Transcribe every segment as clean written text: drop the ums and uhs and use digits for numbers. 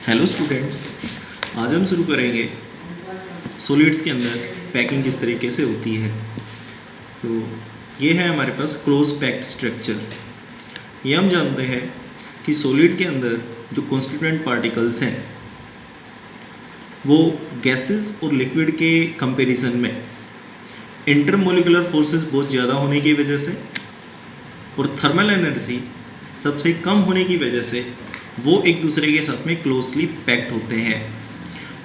Hello students, आज हम शुरू करेंगे सॉलिड्स के अंदर पैकिंग किस तरीके से होती है। तो ये है हमारे पास क्लोज पैक्ड स्ट्रक्चर। ये हम जानते हैं कि सॉलिड के अंदर जो कॉन्स्टिट्यूएंट पार्टिकल्स हैं वो गैसेस और लिक्विड के कंपैरिजन में इंटरमोलिकुलर फोर्सेस बहुत ज़्यादा होने की वजह से और थर्मल एनर्जी सबसे कम होने की वजह से वो एक दूसरे के साथ में क्लोजली पैक्ड होते हैं।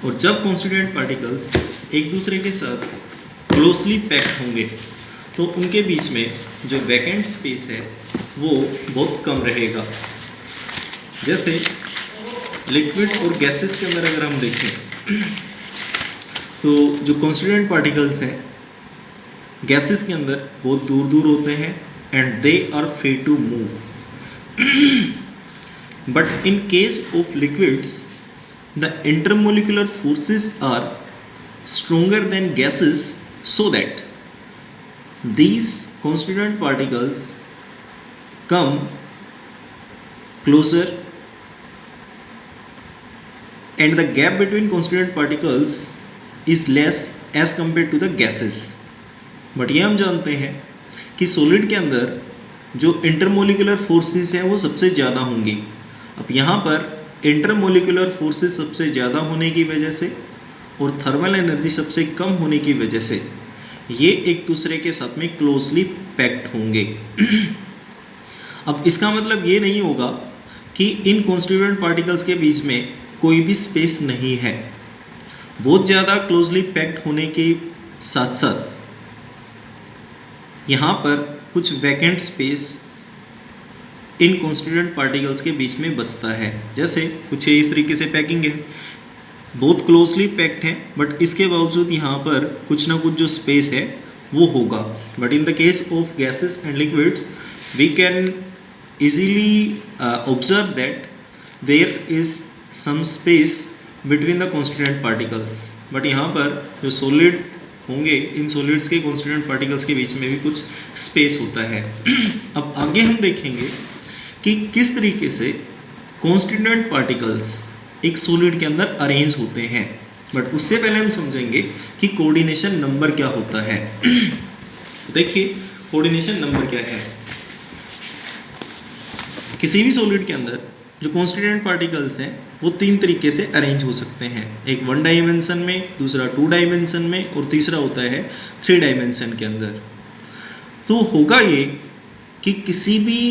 और जब कॉन्स्टिट्यूएंट पार्टिकल्स एक दूसरे के साथ क्लोजली पैक्ड होंगे तो उनके बीच में जो वैकेंट स्पेस है वो बहुत कम रहेगा। जैसे लिक्विड और गैसेस के अंदर अगर हम देखें तो जो कॉन्स्टिट्यूएंट पार्टिकल्स हैं गैसेस के अंदर बहुत दूर दूर होते हैं and they are free to move. But in case of liquids, the intermolecular forces are stronger than gases, so that these constituent particles come closer and the gap between constituent particles is less as compared to the gases. But ये हम जानते हैं कि solid के अंदर जो intermolecular forces हैं वो सबसे ज़्यादा होंगी। अब यहाँ पर इंटरमोलिकुलर फोर्सेस सबसे ज़्यादा होने की वजह से और थर्मल एनर्जी सबसे कम होने की वजह से ये एक दूसरे के साथ में क्लोजली पैक्ड होंगे। अब इसका मतलब ये नहीं होगा कि इन कॉन्स्टिट्यूएंट पार्टिकल्स के बीच में कोई भी स्पेस नहीं है। बहुत ज़्यादा क्लोजली पैक्ड होने के साथ साथ यहाँ पर कुछ vacant space in constituent particles के बीच में बचता है। जैसे कुछ इस तरीके से पैकिंग है, बहुत क्लोजली पैक्ड है, बट इसके बावजूद यहाँ पर कुछ ना कुछ जो स्पेस है वो होगा। But in the case of gases and liquids we can easily observe that there is some space between the constituent particles. But यहाँ पर जो सॉलिड होंगे इन सॉलिड्स के कॉन्स्टिट्यूएंट पार्टिकल्स के बीच में भी कुछ स्पेस होता है। अब आगे हम देखेंगे कि किस तरीके से कॉन्स्टिट्यूएंट पार्टिकल्स एक सॉलिड के अंदर अरेंज होते हैं। बट उससे पहले हम समझेंगे कि कोऑर्डिनेशन नंबर क्या होता है। देखिए कोऑर्डिनेशन नंबर क्या है। किसी भी सॉलिड के अंदर जो कॉन्स्टिट्यूएंट पार्टिकल्स हैं वो तीन तरीके से अरेंज हो सकते हैं। एक 1 डायमेंशन में, दूसरा 2 डायमेंशन में और तीसरा होता है 3 डायमेंशन के अंदर। तो होगा ये कि किसी भी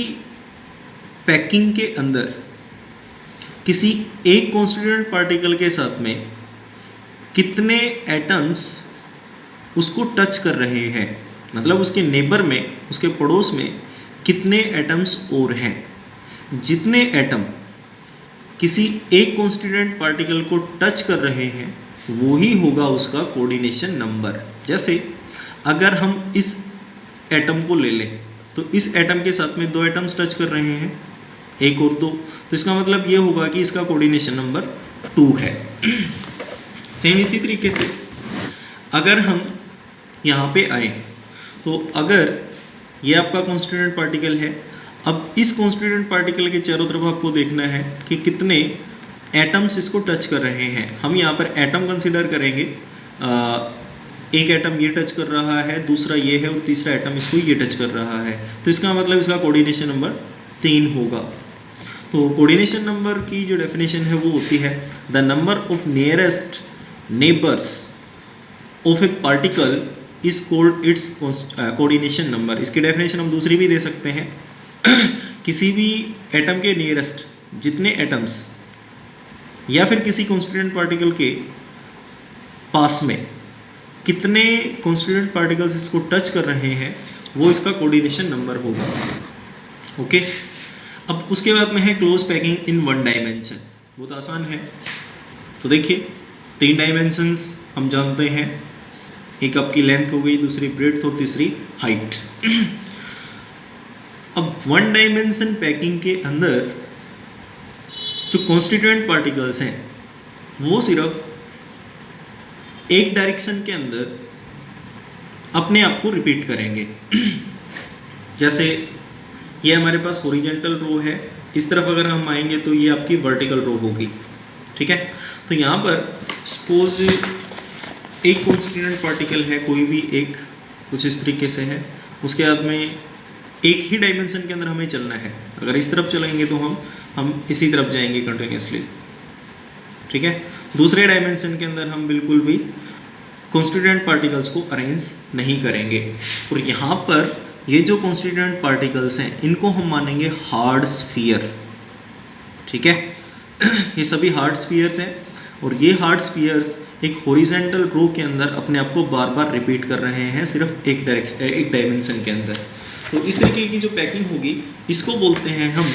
पैकिंग के अंदर किसी एक कॉन्स्टिट्यूएंट पार्टिकल के साथ में कितने एटम्स उसको टच कर रहे हैं, मतलब उसके नेबर में, उसके पड़ोस में कितने एटम्स और हैं। जितने एटम किसी एक कॉन्स्टिट्यूएंट पार्टिकल को टच कर रहे हैं वो ही होगा उसका कोऑर्डिनेशन नंबर। जैसे अगर हम इस एटम को ले लें तो इस एटम के साथ में 2 एटम्स टच कर रहे हैं, एक और 2, तो इसका मतलब ये होगा कि इसका कोऑर्डिनेशन नंबर 2 है। सेम इसी तरीके से अगर हम यहाँ पे आए तो अगर ये आपका कॉन्स्टिट्यूएंट पार्टिकल है, अब इस कॉन्स्टिट्यूएंट पार्टिकल के चारों तरफ आपको देखना है कि कितने एटम्स इसको टच कर रहे हैं। हम यहाँ पर एटम कंसीडर करेंगे। एक एटम ये टच कर रहा है, दूसरा ये है और तीसरा एटम इसको ये टच कर रहा है, तो इसका मतलब इसका कोऑर्डिनेशन नंबर 3 होगा। तो कोऑर्डिनेशन नंबर की जो डेफिनेशन है वो होती है the number of nearest neighbours of A particle is called its coordination number. इसकी डेफिनेशन हम दूसरी भी दे सकते हैं। किसी भी एटम के नियरेस्ट जितने एटम्स या फिर किसी कॉन्स्टिट्यूएंट पार्टिकल के पास में कितने कॉन्स्टिट्यूएंट पार्टिकल्स इसको टच कर रहे हैं वो इसका कोऑर्डिनेशन नंबर होगा। ओके, अब उसके बाद में है क्लोज पैकिंग इन 1 डायमेंशन। बहुत आसान है। तो देखिए 3 डायमेंशंस हम जानते हैं, एक आपकी लेंथ हो गई, दूसरी ब्रेड्थ और तीसरी हाइट। अब 1 डायमेंशन पैकिंग के अंदर जो कॉन्स्टिट्यूएंट पार्टिकल्स हैं वो सिर्फ एक डायरेक्शन के अंदर अपने आप को रिपीट करेंगे। जैसे ये हमारे पास हॉरिजॉन्टल रो है, इस तरफ अगर हम आएंगे तो ये आपकी वर्टिकल रो होगी। ठीक है। तो यहाँ पर सपोज एक कॉन्स्टिट्यूएंट पार्टिकल है, कोई भी एक, कुछ इस तरीके से है, उसके बाद में एक ही डायमेंशन के अंदर हमें चलना है। अगर इस तरफ चलेंगे तो हम इसी तरफ जाएंगे कंटिन्यूसली, ठीक है। दूसरे डायमेंशन के अंदर हम बिल्कुल भी कॉन्स्टिट्यूएंट पार्टिकल्स को अरेंज नहीं करेंगे। और यहाँ पर ये जो कॉन्स्टिट्यूएंट पार्टिकल्स हैं इनको हम मानेंगे हार्ड स्फीयर, ठीक है। ये सभी हार्ड स्फीयर्स हैं और ये हार्ड स्फीयर्स एक हॉरिजॉन्टल रो के अंदर अपने आप को बार बार रिपीट कर रहे हैं, सिर्फ एक डायमेंशन के अंदर। तो इस तरीके की जो पैकिंग होगी इसको बोलते हैं हम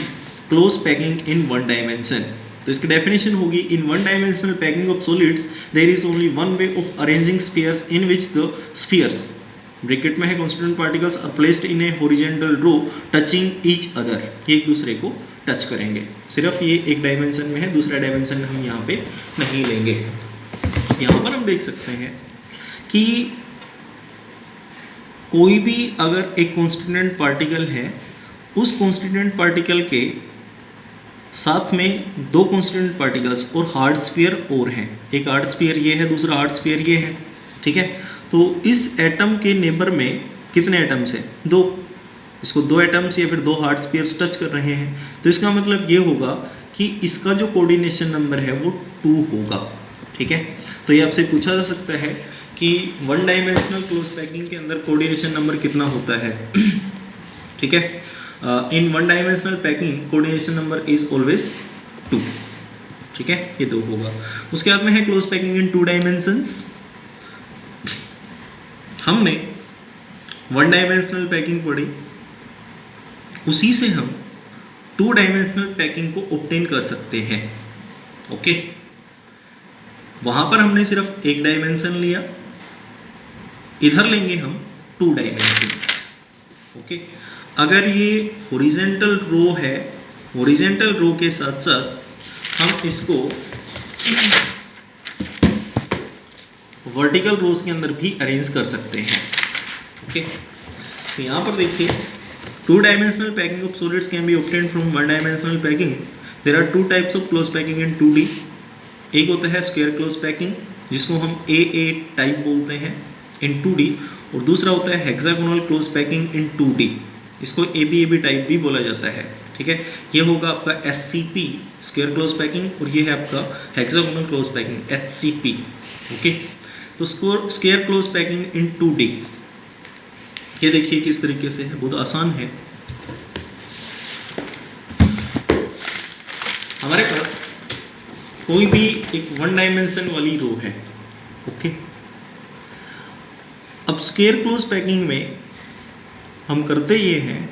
close packing in one dimension. तो इसकी डेफिनेशन होगी, in one dimensional packing of solids there is only one way of arranging spheres in which the spheres, bracket में है, constituent particles are placed in a horizontal row touching each other, ये एक दूसरे को touch करेंगे। सिर्फ ये एक डायमेंशन में है, दूसरा डायमेंशन हम यहाँ पे नहीं लेंगे। यहाँ पर हम देख सकते हैं कि कोई भी अगर एक कॉन्स्टिट्यूएंट पार्टिकल है, उस कॉन्स्टिट्यूएंट पार्टिकल के साथ में दो कॉन्स्टिट्यूएंट पार्टिकल्स और हार्ड स्फीयर और हैं, एक हार्ड स्फीयर ये है, दूसरा हार्ड स्फीयर ये है, ठीक है। तो इस एटम के नेबर में कितने एटम्स हैं? दो। इसको दो एटम्स या फिर दो हार्ड स्फीयर्स टच कर रहे हैं, तो इसका मतलब ये होगा कि इसका जो कोऑर्डिनेशन नंबर है वो 2 होगा, ठीक है। तो ये आपसे पूछा जा सकता है कि वन डायमेंशनल क्लोज पैकिंग के अंदर कोऑर्डिनेशन नंबर कितना होता है, ठीक है। इन one dimensional packing coordination number is always 2, ठीक है, ये 2 होगा। उसके बाद में है क्लोज पैकिंग इन 2 डायमेंशंस। हमने वन डायमेंशनल पैकिंग पढ़ी, उसी से हम 2 डायमेंशनल पैकिंग को ऑब्टेन कर सकते हैं, ओके। वहां पर हमने सिर्फ एक डायमेंशन लिया, इधर लेंगे हम 2 डायमेंशंस, ओके। अगर ये हॉरिजॉन्टल रो है, हॉरिजॉन्टल रो के साथ साथ हम इसको वर्टिकल रोज के अंदर भी अरेंज कर सकते हैं, ओके। तो यहाँ पर देखिए, 2 dimensional packing of solids can be obtained from one dimensional packing. There are 2 types of close packing in 2D। एक होता है स्क्वायर क्लोज पैकिंग, जिसको हम AA टाइप बोलते हैं इन 2D, और दूसरा होता है hexagonal close packing in 2D, इसको ABAB टाइप भी बोला जाता है, ठीक है। ये होगा आपका SCP स्क्वायर क्लोज पैकिंग, और ये है आपका hexagonal close packing HCP, okay. तो square close packing in 2D, ये देखिए किस तरीके से है, बहुत आसान है। हमारे पास कोई भी एक वन डायमेंशन वाली रो है, ओके। अब स्क्वायर क्लोज पैकिंग में हम करते ये हैं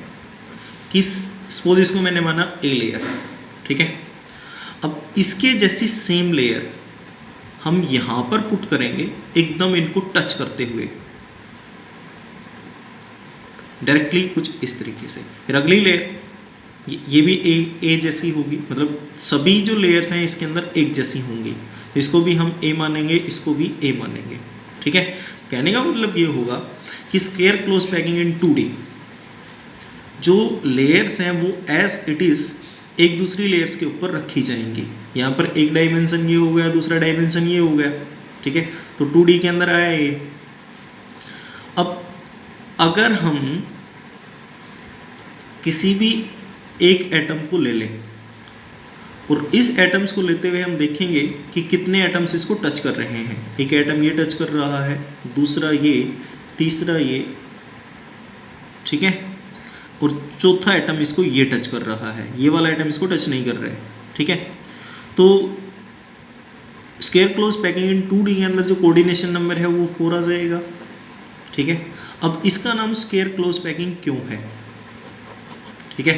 कि सपोज इसको मैंने माना A लेयर, ठीक है। अब इसके जैसी सेम लेयर हम यहाँ पर पुट करेंगे, एकदम इनको टच करते हुए डायरेक्टली कुछ इस तरीके से। फिर अगली लेयर ये भी A जैसी होगी, मतलब सभी जो लेयर्स हैं इसके अंदर एक जैसी होंगी, तो इसको भी हम A मानेंगे, इसको भी A मानेंगे, ठीक है। कहने का मतलब ये होगा कि square close packing in 2D, जो लेयर्स हैं वो एज इट इज़ एक दूसरी लेयर्स के ऊपर रखी जाएंगी। यहाँ पर एक डायमेंशन ये हो गया, दूसरा डायमेंशन ये हो गया, ठीक है। तो 2D के अंदर आया ये। अब अगर हम किसी भी एक एटम को ले लें और इस एटम्स को लेते हुए हम देखेंगे कि कितने एटम्स इसको टच कर रहे हैं। एक एटम ये टच कर रहा है, दूसरा ये, तीसरा ये, ठीक है, और चौथा एटम इसको ये टच कर रहा है, ये वाला एटम इसको टच नहीं कर रहा है, ठीक है। तो square close packing in 2D के अंदर जो कोऑर्डिनेशन नंबर है वो 4 आ जाएगा, ठीक है। अब इसका नाम स्क्वायर क्लोज पैकिंग क्यों है, ठीक है।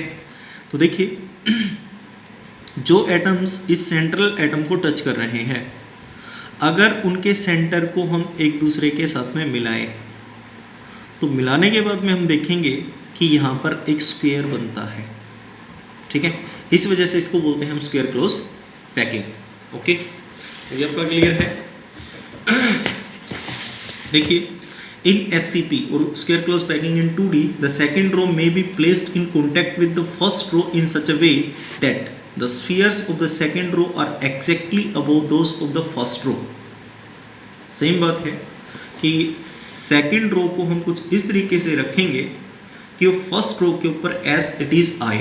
तो देखिए, जो एटम्स इस सेंट्रल एटम को टच कर रहे हैं, अगर उनके सेंटर को हम एक दूसरे के साथ में मिलाएं, तो मिलाने के बाद में हम देखेंगे कि यहाँ पर एक स्क्वायर बनता है, ठीक है। इस वजह से इसको बोलते हैं हम स्क्वायर क्लोज पैकिंग, ओके। तो ये आपका क्लियर है। देखिए, in SCP or square close packing in 2D, the second row may be placed in contact with the first row in such a way that the spheres of the second row are exactly above those of the first row. Same बात है कि second row को हम कुछ इस तरीके से रखेंगे कि वो फर्स्ट रो के ऊपर एज इट इज आए।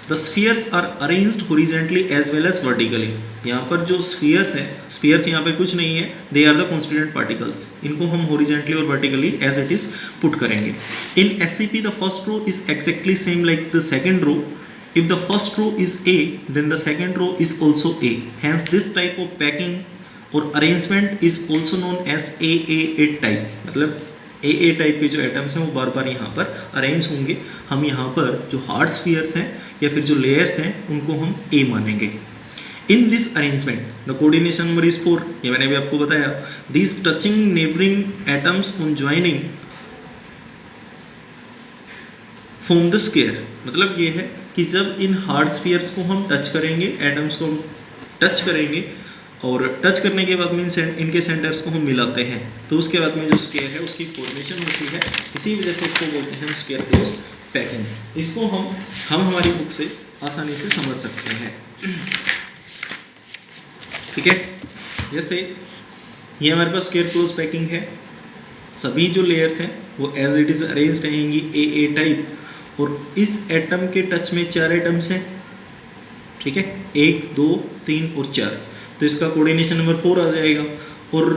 The spheres are arranged horizontally as well as vertically. यहाँ पर जो स्फीयर्स हैं, स्फीयर्स यहाँ पे कुछ नहीं है, they are the constituent particles. इनको हम हॉरिजॉन्टली और vertically as it is put करेंगे। In SCP the first row is exactly same like the second row. If the first row is A then the second row is also A. Hence this type of packing और arrangement is also known as A type. मतलब A type के जो atoms हैं वो बार बार यहाँ पर arrange होंगे। हम यहाँ पर जो हार्ड स्फीयर्स हैं या फिर जो लेयर्स हैं उनको हम ए मानेंगे। In this arrangement the coordination number is 4। ये मैंने भी आपको बताया। This touching neighbouring atoms on joining form the square. मतलब ये है कि जब इन हार्ड स्फीयर्स को हम टच करेंगे, एटम्स को हम टच करेंगे और टच करने के बाद में इनके सेंटर्स को हम मिलाते हैं तो उसके बाद में जो स्क्वायर है उसकी फॉर्मेशन होती है। इसी वजह से इसको बोलते हैं हम स्क्वायर क्लोज पैकिंग। इसको हम हमारी बुक से आसानी से समझ सकते हैं। ठीक है, जैसे ये हमारे पास स्क्वायर क्लोज पैकिंग है। सभी जो लेयर्स हैं वो एज इट इज अरेंज रहेंगी ए टाइप, और इस एटम के टच में 4 एटम्स हैं। ठीक है, 1 2 3 और 4, तो इसका कोऑर्डिनेशन नंबर 4 आ जाएगा। और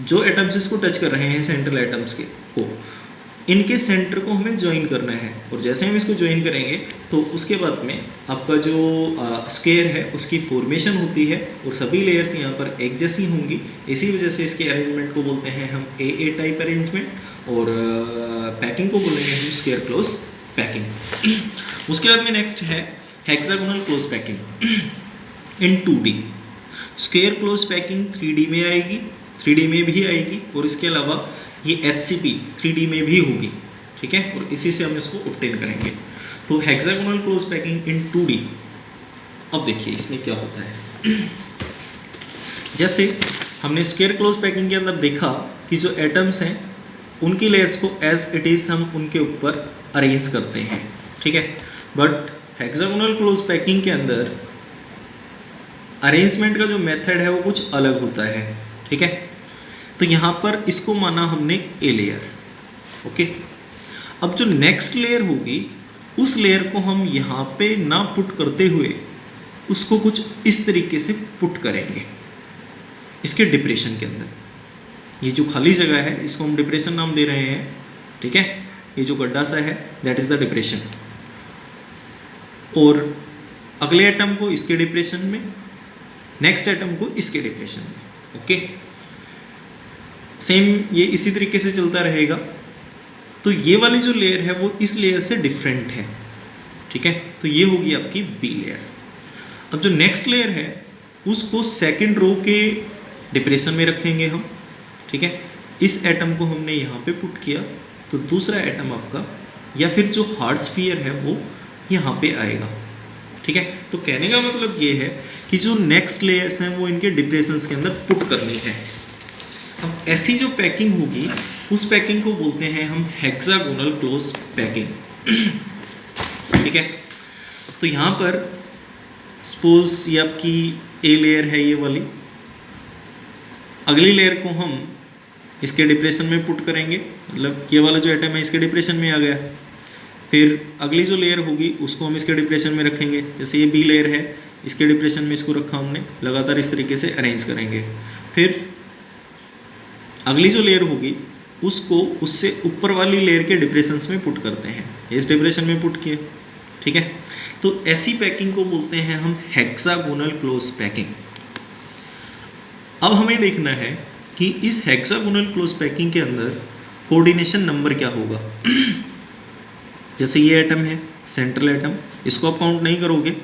जो एटम्स इसको टच कर रहे हैं सेंट्रल एटम्स को, इनके सेंटर को हमें ज्वाइन करना है। और जैसे हम इसको ज्वाइन करेंगे तो उसके बाद में आपका जो स्क्वायर है उसकी फॉर्मेशन होती है और सभी लेयर्स यहाँ पर एक जैसी होंगी। इसी वजह से इसके अरेंजमेंट को बोलते हैं हम ए टाइप अरेंजमेंट और पैकिंग को बोलेंगे हम स्क्वायर क्लोज पैकिंग। उसके बाद में नेक्स्ट है hexagonal close packing in 2D। Square close packing 3D में आएगी, 3D में भी आएगी, और इसके अलावा ये HCP 3D में भी होगी। ठीक है, और इसी से हम इसको ऑब्टेन करेंगे। तो hexagonal close packing in 2D। अब देखिए इसमें क्या होता है। जैसे हमने स्क्वायर क्लोज पैकिंग के अंदर देखा कि जो एटम्स हैं उनकी लेयर्स को एज इट इज़ हम उनके ऊपर अरेंज करते हैं। ठीक है, बट हेक्सागोनल क्लोज पैकिंग के अंदर अरेंजमेंट का जो मेथड है वो कुछ अलग होता है। ठीक है, तो यहाँ पर इसको माना हमने ए लेयर। ओके, अब जो नेक्स्ट लेयर होगी उस लेयर को हम यहाँ पे ना पुट करते हुए उसको कुछ इस तरीके से पुट करेंगे इसके डिप्रेशन के अंदर। ये जो खाली जगह है इसको हम डिप्रेशन नाम दे रहे हैं। ठीक है, ये जो गड्ढा सा है दैट इज़ द डिप्रेशन। और अगले एटम को इसके डिप्रेशन में, नेक्स्ट एटम को इसके डिप्रेशन में। ओके, सेम ये इसी तरीके से चलता रहेगा। तो ये वाली जो लेयर है वो इस लेयर से डिफरेंट है। ठीक है, तो ये होगी आपकी बी लेयर। अब जो नेक्स्ट लेयर है उसको सेकंड रो के डिप्रेशन में रखेंगे हम। ठीक है, इस एटम को हमने यहाँ पे पुट किया तो दूसरा एटम आपका या फिर जो हार्ड स्फीयर है वो यहाँ पे आएगा। ठीक है, तो कहने का मतलब ये है कि जो नेक्स्ट लेयर्स हैं वो इनके डिप्रेशंस के अंदर पुट करनी है। अब ऐसी जो पैकिंग होगी उस पैकिंग को बोलते हैं हम हेक्सागोनल क्लोज पैकिंग। ठीक है, तो यहाँ पर सपोज ये आपकी ए लेयर है, ये वाली। अगली लेयर को हम इसके डिप्रेशन में पुट करेंगे, मतलब ये वाला जो एटम है इसके डिप्रेशन में आ गया। फिर अगली जो लेयर होगी उसको हम इसके डिप्रेशन में रखेंगे। जैसे ये बी लेयर है, इसके डिप्रेशन में इसको रखा हमने, लगातार इस तरीके से अरेंज करेंगे। फिर अगली जो लेयर होगी उसको उससे ऊपर वाली लेयर के डिप्रेशंस में पुट करते हैं, इस डिप्रेशन में पुट किए। ठीक है, तो ऐसी पैकिंग को बोलते हैं हम हेक्सागोनल क्लोज पैकिंग। अब हमें देखना है कि इस हेक्सागोनल क्लोज पैकिंग के अंदर कोऑर्डिनेशन नंबर क्या होगा। जैसे ये एटम है सेंट्रल एटम, इसको आप काउंट नहीं करोगे,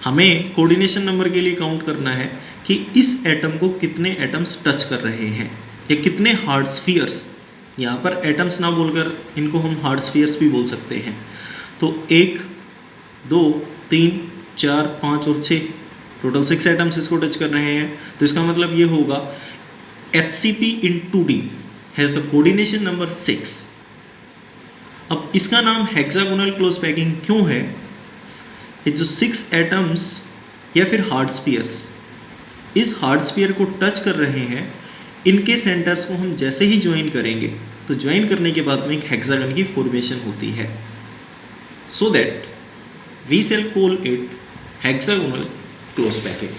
हमें कोऑर्डिनेशन नंबर के लिए काउंट करना है कि इस एटम को कितने एटम्स टच कर रहे हैं या कितने हार्ड स्फीयर्स। यहाँ पर एटम्स ना बोलकर इनको हम हार्ड स्फीयर्स भी बोल सकते हैं। तो 1 2 3 4 5 और 6, टोटल 6 एटम्स इसको टच कर रहे हैं। तो इसका मतलब ये होगा HCP in 2D has the coordination number 6। अब इसका नाम हेक्सागोनल क्लोज पैकिंग क्यों है? ये जो 6 एटम्स या फिर हार्ड स्पीयर्स इस हार्ड स्पीयर को टच कर रहे हैं, इनके सेंटर्स को हम जैसे ही ज्वाइन करेंगे तो ज्वाइन करने के बाद में एक हेक्सागन की फॉर्मेशन होती है, so that we shall call it hexagonal close packet.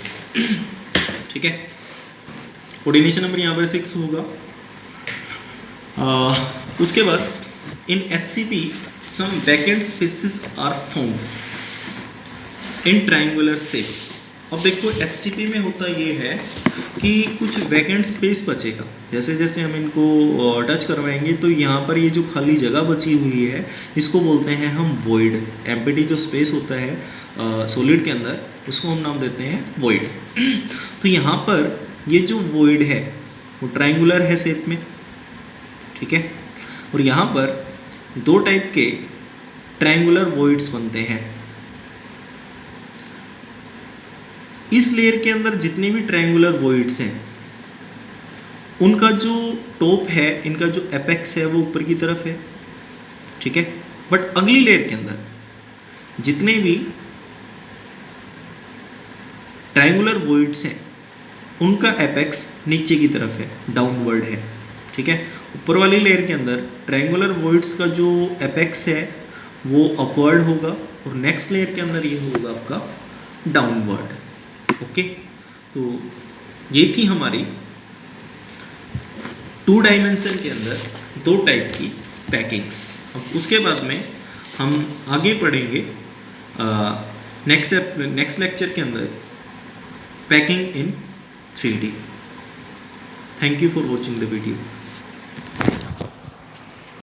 ठीक है, कोऑर्डिनेशन नंबर यहाँ पर 6 होगा। उसके बाद in HCP some vacant spaces are found in triangular shape. अब देखो HCP में होता ये है कि कुछ वैकेंट स्पेस बचेगा, जैसे जैसे हम इनको टच करवाएंगे तो यहाँ पर ये जो खाली जगह बची हुई है इसको बोलते हैं हम वॉइड। एम्प्टी जो स्पेस होता है सॉलिड के अंदर उसको हम नाम देते हैं वॉइड। तो यहाँ पर ये जो वॉइड है वो ट्रायंगुलर है शेप में, ठीक है, और यहाँ पर 2 टाइप के ट्रायंगुलर वॉइड्स बनते हैं। इस लेयर के अंदर जितने भी ट्रायंगुलर वॉइड्स हैं उनका जो टॉप है, इनका जो एपेक्स है वो ऊपर की तरफ है, ठीक है, बट अगली लेयर के अंदर जितने भी ट्रायंगुलर वॉइड्स हैं उनका एपेक्स नीचे की तरफ है, डाउनवर्ड है, ठीक है। ऊपर वाली लेयर के अंदर ट्रायंगुलर वॉइड्स का जो एपेक्स है वो अपवर्ड होगा और नेक्स्ट लेयर के अंदर ये होगा आपका डाउनवर्ड। ओके, तो ये थी हमारी 2 डायमेंशन के अंदर 2 टाइप की पैकिंग्स। अब उसके बाद में हम आगे पढ़ेंगे नेक्स्ट लेक्चर के अंदर packing in 3D। Thank you for watching the video.